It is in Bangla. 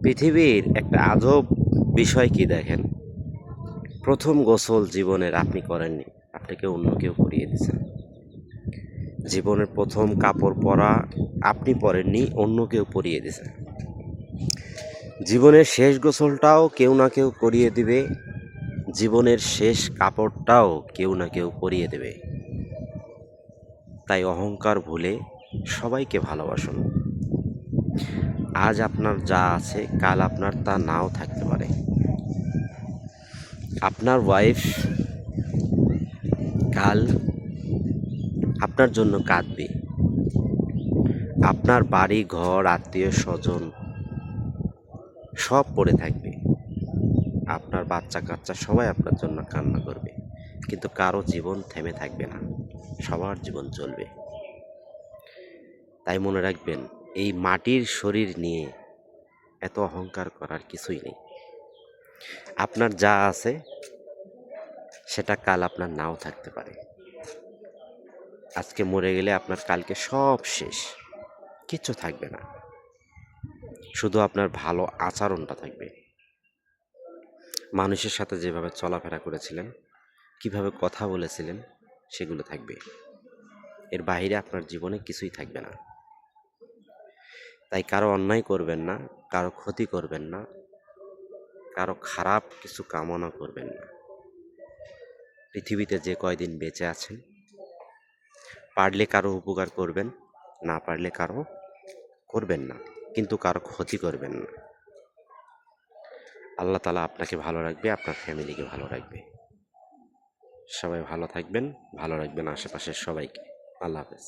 পৃথিবীর একটা আজব বিষয় কি দেখেন, প্রথম গোসল জীবনের আপনি করেননি, আপনাকে অন্য কেউ করিয়ে দিয়েছেন। জীবনের প্রথম কাপড় পরা আপনি পরেননি, অন্য কেউ পরিয়ে দিয়েছে। জীবনের শেষ গোসলটাও কেউ না কেউ করিয়ে দিবে, জীবনের শেষ কাপড়টাও কেউ না কেউ পরিয়ে দেবে। তাই অহংকার ভুলে সবাইকে ভালোবাসুন। আজ আপনার যা আছে কাল আপনার তা নাও থাকতে পারে। আপনার ওয়াইফ কাল আপনার জন্য কাঁদবে। আপনার বাড়ি ঘর আত্মীয় স্বজন সব পড়ে থাকবে। আপনার বাচ্চা কাচ্চা সবাই আপনার জন্য কান্না করবে, কিন্তু কারো জীবন থেমে থাকবে না, সবার জীবন চলবে। তাই মনে রাখবেন, এই মাটির শরীর নিয়ে এত অহংকার করার কিছুই নেই। আপনার যা আছে সেটা কাল আপনার নাও থাকতে পারে। আজকে মরে গেলে আপনার কালকে সব শেষ, কিচ্ছু থাকবে না, শুধু আপনার ভালো আচরণটা থাকবে। মানুষের সাথে যেভাবে চলাফেরা করেছিলেন, কিভাবে কথা বলেছিলেন, সেগুলো থাকবে। এর বাইরে আপনার জীবনে কিছুই থাকবে না। তাই কারো অন্যায় করবেন না, কারো ক্ষতি করবেন না, কারো খারাপ কিছু কামনা করবেন না। পৃথিবীতে যে কয়দিন বেঁচে আছেন, পারলে কারো উপকার করবেন, না পারলে কারো করবেন না, কিন্তু কারো ক্ষতি করবেন না। আল্লাহ তাআলা আপনাকে ভালো রাখবে, আপনার ফ্যামিলিকে ভালো রাখবে। সবাই ভালো থাকবেন, ভালো রাখবেন আশেপাশের সবাইকে। আল্লাহ হাফেজ।